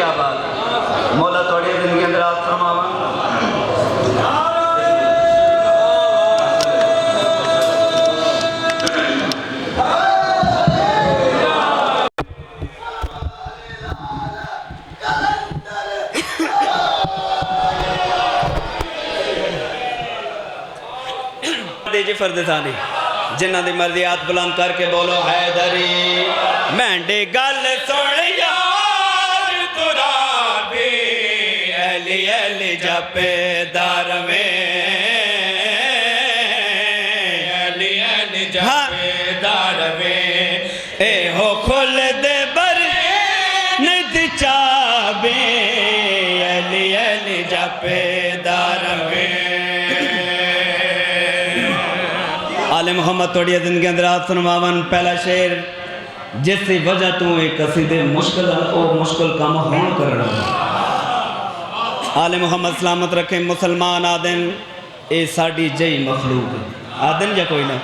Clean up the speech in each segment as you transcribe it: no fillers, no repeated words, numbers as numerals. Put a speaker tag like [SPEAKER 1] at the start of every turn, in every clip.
[SPEAKER 1] क्या बात है। मौला थोड़ी जिंदगी अंदर आप फरमावा। जी फर्द थानी जिन्हां दी मर्जी हाथ बुलंद करके बोलो हैदरी। मैंडे गल सुन यार तुरा भी अली अली जपे दर में अली अली जपे दर में ए हो खुल दे बर निद चाबे अली अली जपे दर में। आले मोहम्मद तोड़ी जिंदगी अंदर आप सुनवावन पहला शेर जिसकी वजह तू एक कसीदे मुश्किल काम होण करना। आले मोहम्मद सलामत रखे मुसलमान आदन ये साड़ी जई मखलूक आदन या कोई ना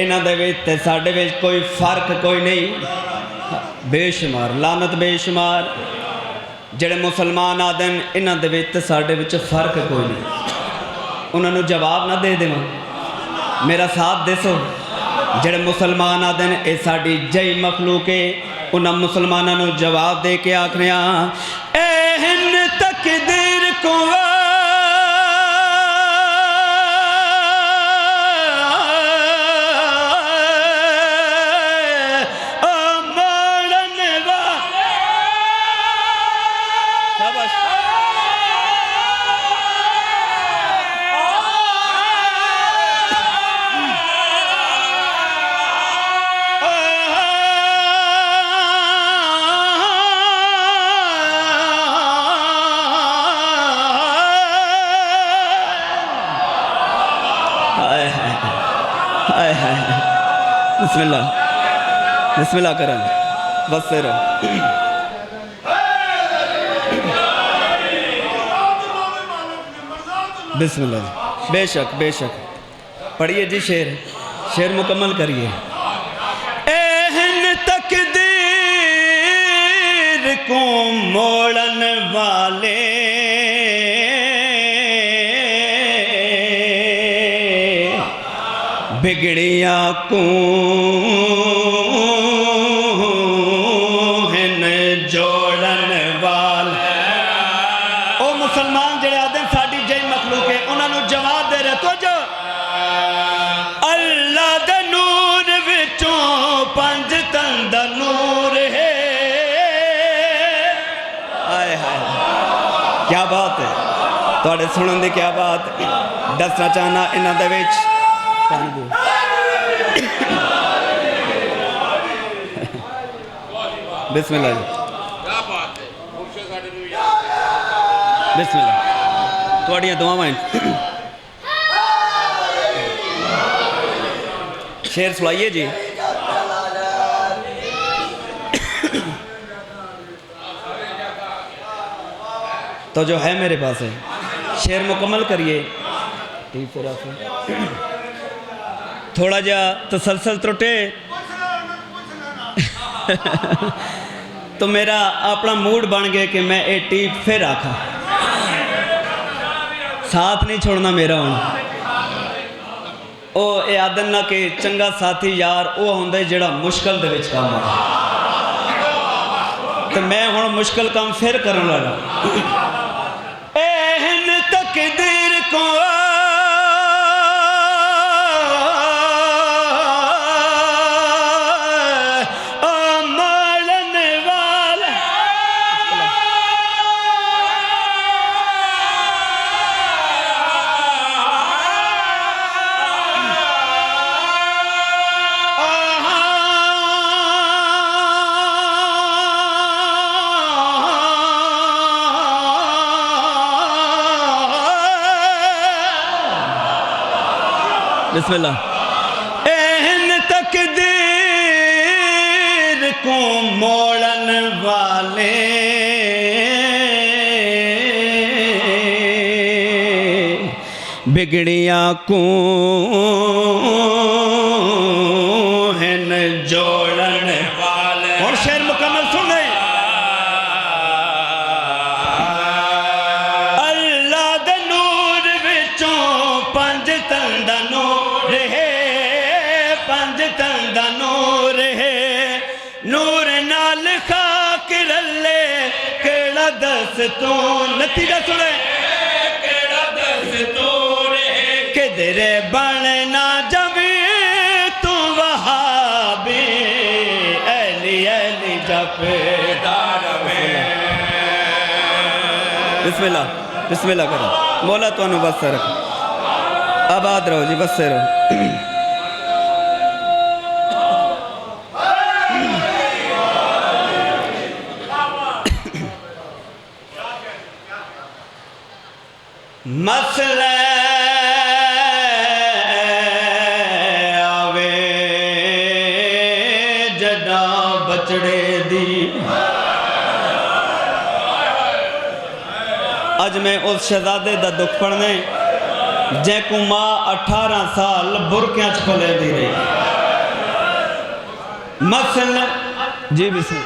[SPEAKER 1] इन्हां दे विच ते साडे विच कोई फर्क कोई नहीं बेशुमार लानत बेशुमार जेड़े मुसलमान आदन इन्हां दे विच ते साडे विच फर्क कोई नहीं। उन्हां नूं जवाब ना दे देवां मेरा साथ देसो जेड़े मुसलमान आदन ये साड़ी जई मखलूक है उन्होंने मुसलमानों को जवाब दे के आखने एहन तकदीर को बिस्मिल्लाह बिस्मिल्लाह करें बस से रहो। बिस्मिल्लाह बेशक बेशक पढ़िए जी शेर शेर मुकम्मल करिए। एहन तकदीर को मोड़न वाले बिगड़िया को जोड़न वाले ओ मुसलमान जड़े आदे साड़ी जई मखलूक है उन्होंने जवाब दे रहे तो जो अल्लाह दे नूर विचों पंज तन दा नूर है। आए हाय क्या बात है तुहाडे सुनन दी क्या बात दसना चाहना इन्हां दे विच बिस्मिल्लाह बिस्मिल्लाह तुहाड़ियां दुआवां शेर सुनाइए जी। तो जो है मेरे पास है शेर मुकम्मल करिए। थोड़ा जा तसलसल त्रुटे तो मेरा अपना मूड बन गया कि मैं ये टीप फिर आखा साथ नहीं छोड़ना मेरा हूँ ओ ये आदन ना कि चंगा साथी यार वो होंगे जिहड़ा मुश्किल दे विच काम आ तो मैं हुण मुश्किल काम फिर करन लगा। एहन तकदीर को बिस्मिल्लाह। एहन तकदीर को मोड़न वाले बिगड़िया को हैं जोड़न वाले। और शेर मुकम्मल सुन دستور نتیجہ سنے
[SPEAKER 2] کیڑا دستور
[SPEAKER 1] کدھر بننا جب تو وہابی اہلی اہلی جب
[SPEAKER 2] دار میں
[SPEAKER 1] بسم اللہ کرو مولا تو انہوں بس رکھ آباد رہو جی بس سے رہو مسئلہ آوے جڈا بچڑے دی اج میں اس شہزادے دا دکھ پڑھنے جے کو ماں 18 سال برکیاں چپلے دی رہی مسئلہ جی بسم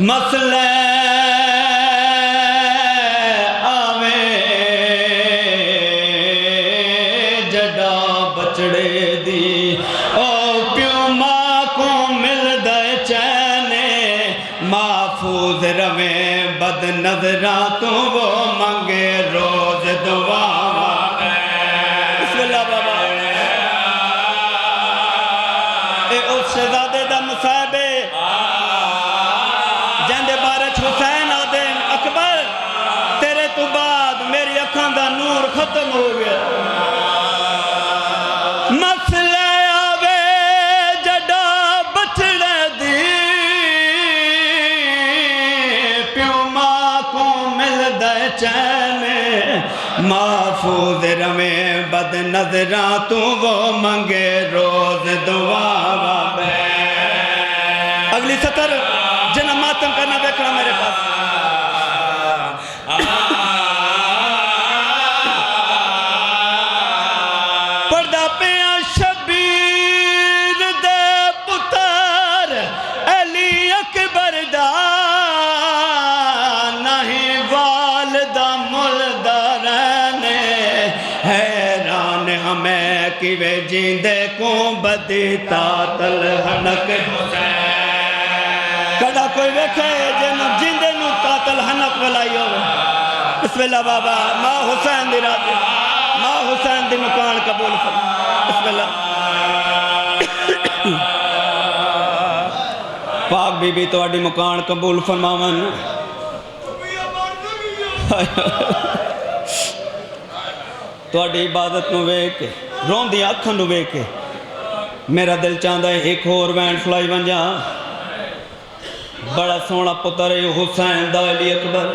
[SPEAKER 1] مسئلہ آوے جڈا بچڑے دی او پیو ماں کو مل دے چینے محفوظ رویں بد نظران تو وہ منگے روز دعا بسم اللہ بابا اے اس شہزادے دا مصاحبے جندے بارچ حسین آدین اکبر تیرے تو بعد میری اکھان دا نور ختم ہو گیا مسئلہ آوے جڈا بچڑے دی پیو ماں کو مل دے چینے محفوظ رویں بد نظران تو وہ منگے روز دعا بے اگلی سطر جنہ ماتم کرنا بیکھنا میرے پاس پردہ پیاں شبیر دے پتر علی اکبر دا نہیں والدہ ملدہ رہنے حیران ہمیں کیوے جیندے کو بدی تاتل ہنک حسین کڑا کوئی ویکھے جنو جیندے نو تاتل ہنک ولائی ہوئے بسم اللہ بابا ماں حسین دی راتی ماں حسین دی مکان قبول فرما بسم اللہ پاک بی بی تو اڈی مکان قبول فرماون تو اڈی عبادت نو ویکھ کے رون دی آنکھاں نو ویکھ کے میرا دل چاہتا ہے ایک اور وینڈ فلائی بن جا بڑا سونا پتر ہے حسین دا علی اکبر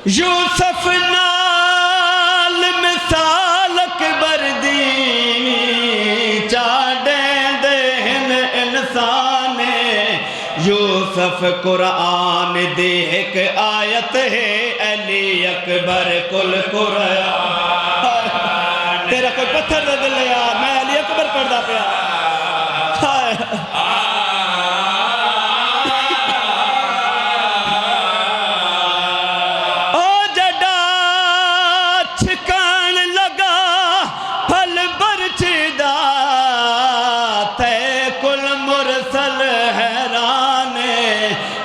[SPEAKER 1] یوسف نال مثال اکبر دی چاڑیں دہن انسان یوسف قرآن دی ایک آیت ہے علی اکبر کل قرآن تیرا کوئی پتھر دے دل یار میں علی اکبر پڑھدا پیا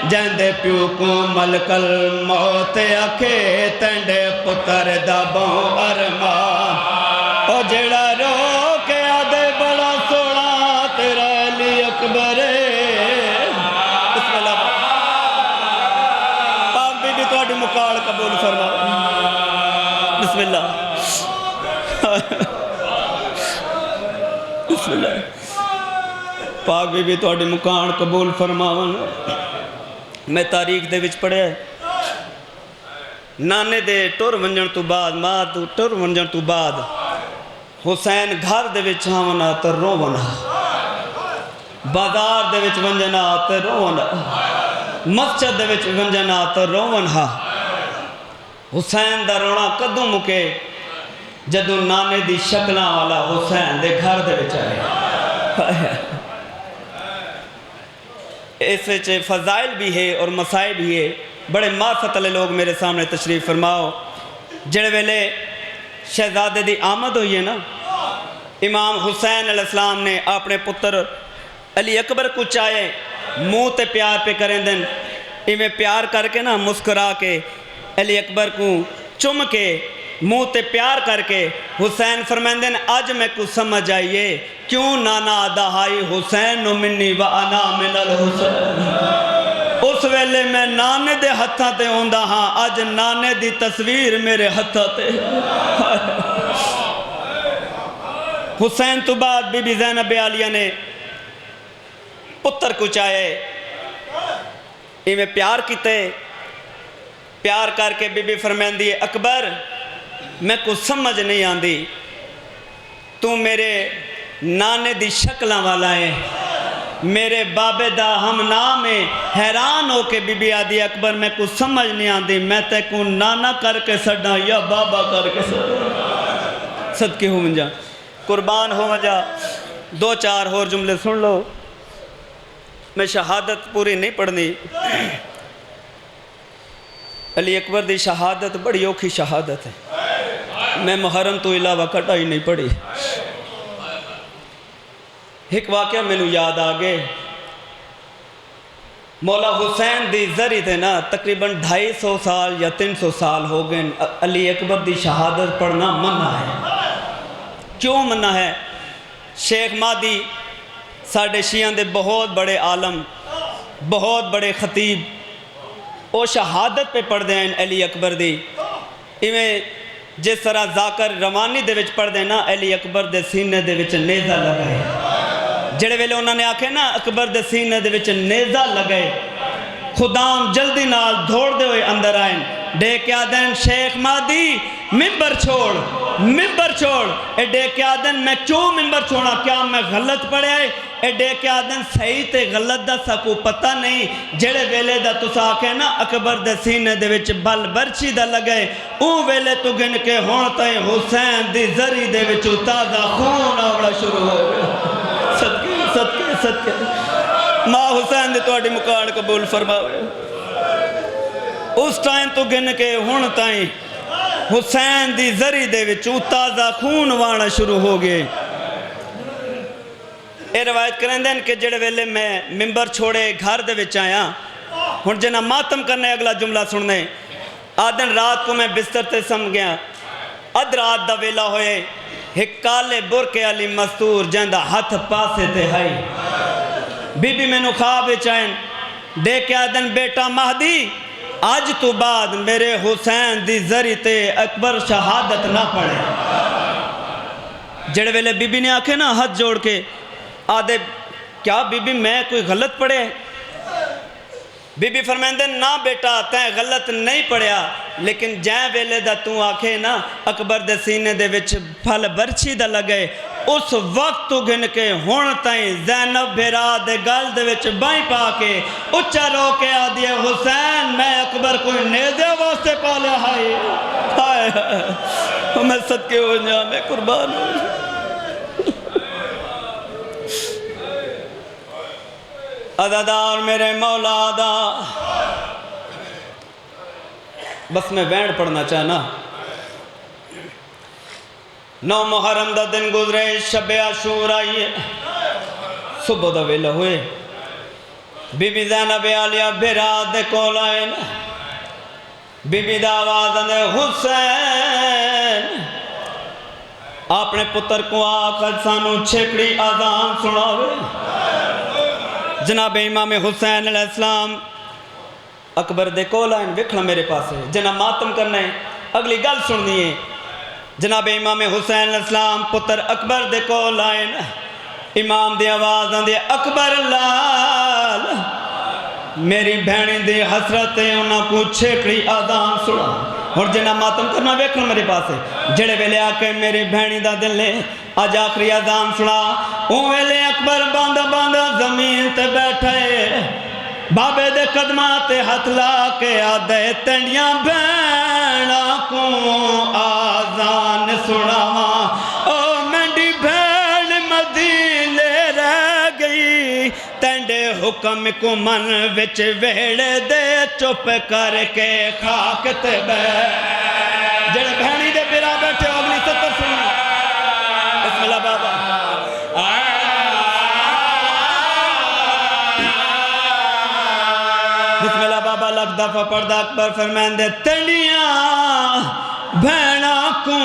[SPEAKER 1] جندے پیو کو ملکل موت اکھے تنڈے پتر دبوں ارمان او جڑا رو کے آدھے بڑا سوڑا تیرا علی اکبر بسم اللہ پاک بی بی تو اڈی مکاڑ قبول فرما بسم اللہ بسم اللہ پاک بی بی تو اڈی مکان قبول فرماون میں تاریخ دے وچ پڑھیا ہے نانے دے ٹر ونجن تو بعد ماں تو ٹر ونجن تو بعد حسین گھر دے وچ آونا تے روونا بازار دے وچ ونجنا تے روونا مسجد دے وچ ونجنا تے روونا حسین دا رونا کدوں مکے جدوں نانے دی شکلاں والا حسین دے گھر دے وچ آئے اس وچ فضائل بھی ہے اور مسائل بھی ہے بڑے معرفت والے لوگ میرے سامنے تشریف فرماؤ جڑے ویلے شہزادے دی آمد ہوئی ہے نا امام حسین علیہ السلام نے اپنے پتر علی اکبر کو چاہے منہ تے پیار پہ کریں دن इवें प्यार करके ना मुस्कुरा के अली अकबर को चुम के मुँह ते प्यार करके हुसैन फरमांदे ने अज मैं कुछ समझ आइए क्यों नाना दहाई हुसैन नु मिन्नी व अना मिनल हुसैन। उस वेले मैं नाने दे हत्थां ते होंदा हाँ, अज नाने दी तस्वीर मेरे हत्थां ते। हुसैन तो बाद बीबी ज़ैनब आलिया ने पुत्र कुचाए, इवें प्यार किते। प्यार करके बीबी फरमांदी है अकबर मैं कुछ समझ नहीं आती, तू मेरे नाने दी शक्लां वाला है, मेरे बाबे दा हम नाम है। हैरान हो के बीबी आदि अकबर मैं कुछ समझ नहीं आती, मैं तेको नाना करके सड़ा या बाबा करके सड़ा। सदके हो जा, कुर्बान हो जा। दो चार होर जुमले सुन लो, मैं शहादत पूरी नहीं पढ़नी। अली अकबर की शहादत बड़ी औखी शहादत है, मैं मुहर्रम तो इलावा कटाई नहीं पढ़ी। एक वाक़या मैनू याद आ गए, मौला हुसैन दी जरी थे ना तकरीबन 250 साल या 300 साल हो गए। अली अकबर की शहादत पढ़ना मना है। क्यों मना है? शेख मादी साढ़े शियां दे बहुत बड़े आलम, बहुत बड़े खतीब, वो शहादत पे पढ़ते हैं अली अकबर दी। इवें जिस तरह जाकर रवानी दे विच पढ़ते ना, अली अकबर दे सीने दे विच नेज़ा लगाए। जेड़े वेले उन्होंने आखे ना अकबर दे सीने दे विच नेज़ा लगाए, खुदाम जल्दी नाल दौड़ते हुए अंदर आए, डे क्या दिन शेख मादी मिंबर छोड़, मिंबर छोड़। ए डे क्या दिन मैं क्यों मिंबर छोड़ा, क्या मैं गलत पढ़िया है? एडे क्या दिन सही ते गलत दा सकू पता नहीं। जेड़े वेले दा तुसा आखे ना अकबर दे सीने दे विच बल बरछी दा लगे, ऊ वेले तू गिन के हुण ताईं हुसैन दी जरी दे विच ताज़ा खून आवड़ा शुरू हो गया। सदके सदके सदके मां हुसैन दी तुहाडी मुकान कबूल फरमावे। उस टाइम तू गिन के हुण ताईं हुसैन दी जरी दे विच ताज़ा खून वाना शुरू हो गए। ये रवायत करेंदे कि जेड़े वेले मैं मिंबर छोड़े घर दे विच आया, हुण जना मातम करने अगला जुमला सुनने। आदन रात को मैं बिस्तर ते सम गया, अध रात दा वेला होए, एक काले बुरके वाली मस्तूर जंदा हथ पासे ते है। बीबी मैनू ख्वाब विच आए, दे के आदन बेटा महदी अज तो बाद मेरे हुसैन दी जरी ते अकबर शहादत ना पढ़े। जेड़े वेले बीबी ने आखे ना हाथ जोड़ के आदे क्या बीबी मैं कोई गलत पढ़े? बीबी फरमांदे ना बेटा तैं गलत नहीं पढ़िया, लेकिन जै वेले दा तू आखे ना अकबर दे सीने दे विच फल बरछी दा लगे, उस वक्त तू गिन के हुण ताईं ज़ैनब भेरा दे गल दे विच बाहीं पा के उच्चा रो के आदि हुसैन मैं अकबर कोई नेज़े वास्ते पालिया हाय हाय। मैं सदके हो जा, मैं कुर्बान हो जा। अदादार मेरे मौला दा, बस मैं वैन पढ़ना चाहना। 9 मुहर्रम दा दिन गुजरे, शबे आशूर आई, सुबह दा वेला हुए, बीबी ज़ैनब आलिया भेरा दे कोल आए, बीबी दा आवाज़ आंदे हुसैन अपने पुत्र को आकर सानू छेकड़ी आज़ान सुनावे। जनाब इमाम हुसैन अलैहिस्सलाम अकबर दे कोल आए, वेखना मेरे पास जना मातम करना है, अगली गल सुननी है। जनाब इमाम हुसैन अलैहिस्सलाम पुत्र अकबर दे कोल आए, इमाम दी आवाज़ आंदी अकबर लाल मेरी भैणी दी हसरत है, उन्हां को छेकड़ी आज़ान सुना। और जना मातम करना वेखना मेरे पास, जेड़े वेले आके मेरी भैणी दा दिल ने अज आखरी आज़ान सुना, उस वेले अकबर बंद बंद जमीन ते बैठे, बाबे दे कदमां ते हथ ला के आदे तेंडियां भैणा को आज़ान सुनावा। ओ मेरी भैण मदीने रह गई, तेंडे हुक्म को मन विच वेड़े दे, चुप करके खाक ते बैठ। जेड़े भैणी दे बिरा बैठे अगली 70 सुनी। बिस्मिल्लाह बाबा। بسم اللہ بابا لکھ دفعہ پڑھدا اکبر فرمائندے تنیاں بھینا کو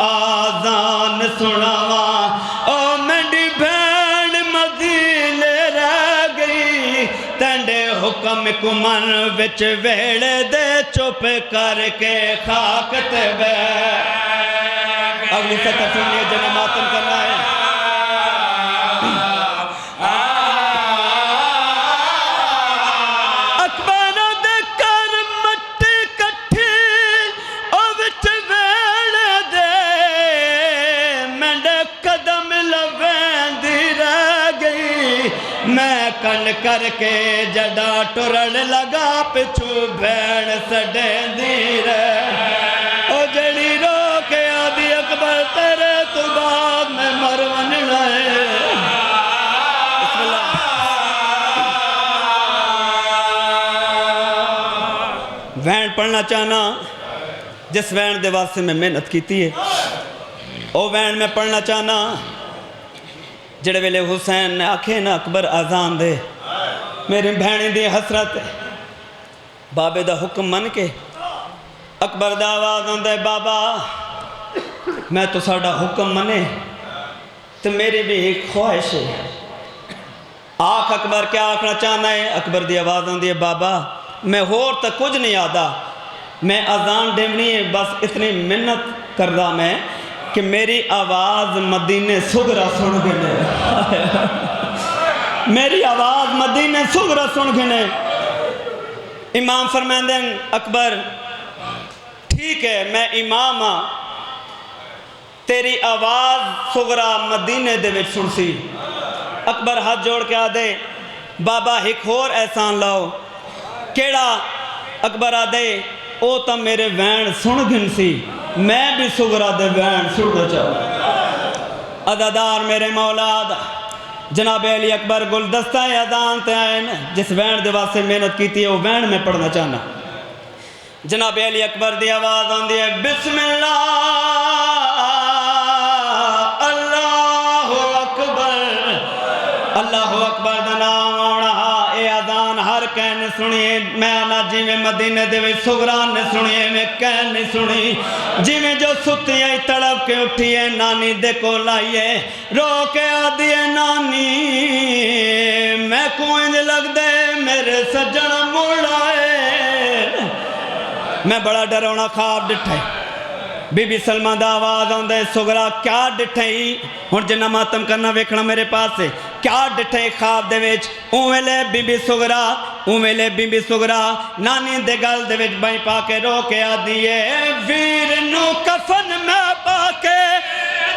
[SPEAKER 1] آزان سناواں او میری بھین مدینے رہ گئی تینڈے حکم کو من وچ ویڑے دے چپ کر کے خاک تے بیٹھ اگلی سطح سنیے جنہیں ماتم کرنا ہے میں کن کر کے جڑا ٹرن لگا پچھو بھین سڈیں دیر او جڑی رو کے آدھی اکبر تیرے تو بعد میں مرون لائے بسم اللہ وین پڑھنا چاہنا جس وین دے واسطے میں محنت کیتی ہے او وین میں پڑھنا چاہنا جڑے ویلے حسین نے آکھے نا اکبر آزان دے میری بھینی دی حسرت بابے دا حکم من کے اکبر دا آواز آندے بابا میں تو ساڑا حکم منے تو میری بھی ایک خواہش ہے آکھ اکبر کیا آکھنا چاہنا ہے اکبر دی آواز آندی ہے بابا میں ہور تک کچھ نہیں آدھا میں آزان ڈیمنی ہے بس اتنی منت کردہ میں کہ میری آواز مدینے سغرا سن گنے میری آواز مدینے سغرا سن گنے امام فرمائندے اکبر ٹھیک ہے میں امام ہاں تیری آواز سغرا مدینے دے وچ سن سی اکبر ہاتھ جوڑ کے آدھے بابا ایک اور احسان لاؤ کیڑا اکبر آدھے او تا میرے وین سن گن سی میں بھی سغرا دے وین سننا چاہوں عزادار میرے مولاد جناب علی اکبر گلدستہ اذان تے آئے جس وین دے واسطے محنت کی تھی وہ وین میں پڑھنا چاہنا جناب علی اکبر دی آواز آندی ہے بسم اللہ اکبر دا نام آنا اے اذان ہر کہنے سنیے میں آنا جی میں مدینے دے وی سغران نے سنیے میں کہنے سنی جی میں جو ستی ہے تڑپ کے اٹھی ہے نانی دے کو لائیے رو کے آدھی ہے نانی میں کوئنج لگ دے میرے سجن مڑائے میں بڑا ڈرونا خواب ڈٹھے بی بی سلمہ دا آواز آندے سغرا کیا ڈٹھے ہن جنہ ماتم کرنا ویکھنا میرے پاس سے کیا ڈٹھے خواب دے وچ اوویلے بی بی سغرا نانی دے گل دے وچ بائیں پا کے رو کے آدھی ہے ویر نو کفن میں پا کے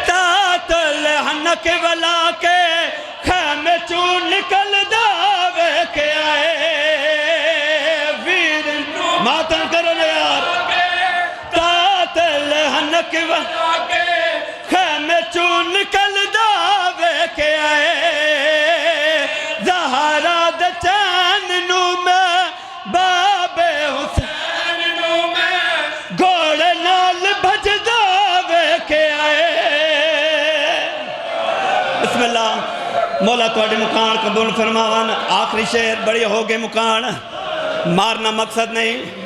[SPEAKER 1] تات لہنک ولا کے خیمے چون نکل داوے کے آئے ویر نو ماتم کرو لے یار لہنک ولا کے خیمے چون نکل داوے کے آئے زہرا دے چین نو میں بابے حسین نو میں گھوڑے نال بھج داوے کے آئے بسم اللہ مولا توڑی مکان قبول فرماوان آخری شعر بڑی ہو گئے مکان مارنا مقصد نہیں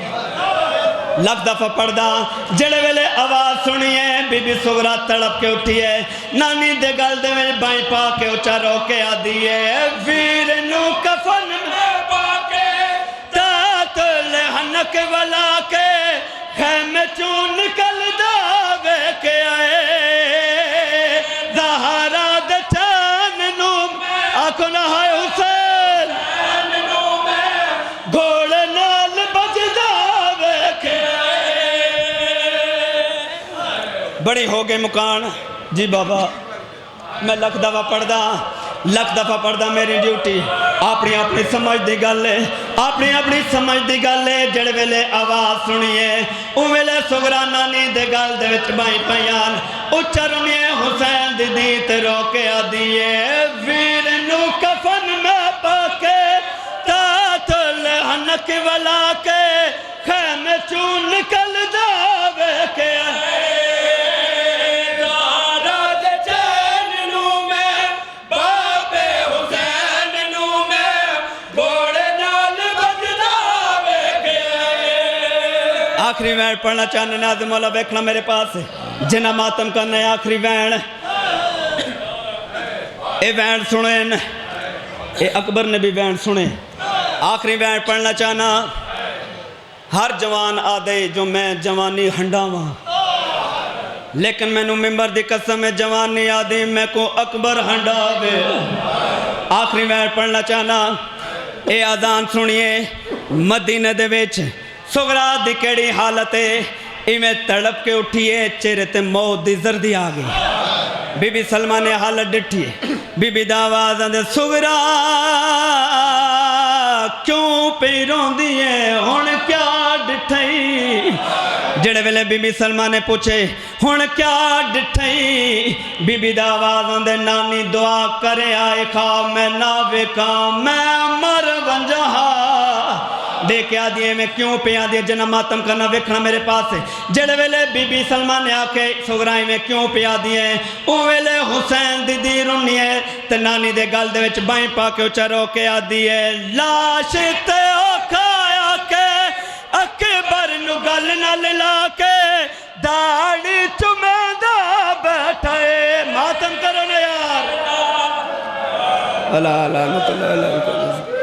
[SPEAKER 1] لکھ دفعہ پڑھدا جڑے ویلے آواز سنیے بی بی سغرا تڑپ کے اٹھی ہے نانی دے گل دے میں بائیں پا کے اچھا رو کے آدھی ہے ویر نو کفن میں پا کے تات لہنک ولا کے خیمے چون نکل داوے کے آئے زہرا دے چین نو آنکھوں نہ ہائے حسین گھوڑے نال بج داوے کے بڑی ہو گئے مکان جی بابا میں لکھ دفعہ پڑھدا میری ڈیوٹی اپنی سمجھ دی گل ہے اپنی سمجھ دی گل ہے جڑے ویلے آواز سنیے او ویلے سغرا نانی دے گل دے وچ بائیں پیان اچھا رونیے حسین دی دیت رو کے آدھیے ویر نو کفن میں پا کے تات لہنک ولا کے خیمے چون نکل داوے کے گھوڑے نال आखिरी वैन पढ़ना चाहने नाज़ मौला देखना मेरे पास जिन्ना मातम करना है आखिरी वैन ये वैन सुने ये अकबर ने भी वैन सुने आखिरी वैन पढ़ना चाहना हर जवान आदे जो मैं जवानी हंडावा लेकिन मैनू मिंबर दी कसम है जवानी आदि मैं को अकबर हंडावे आखिरी वैन पढ़ना चाहना ये आज़ान सुनिए मदीने दे विच सुगरा दी केड़ी हालत है इवें तड़प के उठिए चेहरे ते मौत दी जर्दी आ गई बीबी सलमा ने हालत डिठी बीबी दा आवाज़ आंदे सुगरा क्यों पे रोंदी है हुण क्या डिठई जेड़े वेले बीबी सलमा ने पूछे हुण क्या डिठई बीबी दा आवाज़ आंदे नानी दुआ करे आए खा मैं ना वेखा मैं मर वंजहा देख आ दिए मैं क्यों पे आ दिए जना मातम करना वेखना मेरे पास है जेड़े वेले बीबी सलमा ने आके सुगराई में क्यों पे आ दिए ओ वेले हुसैन दी दी रुनी है ते नानी दे गल दे विच बाई पा के उच्चा रो के आ दिए लाश ते खाया के अकबर नु गल नाल ला के दाढ़ी चुमेंदा बैठा है मातम करो ना यार अला अला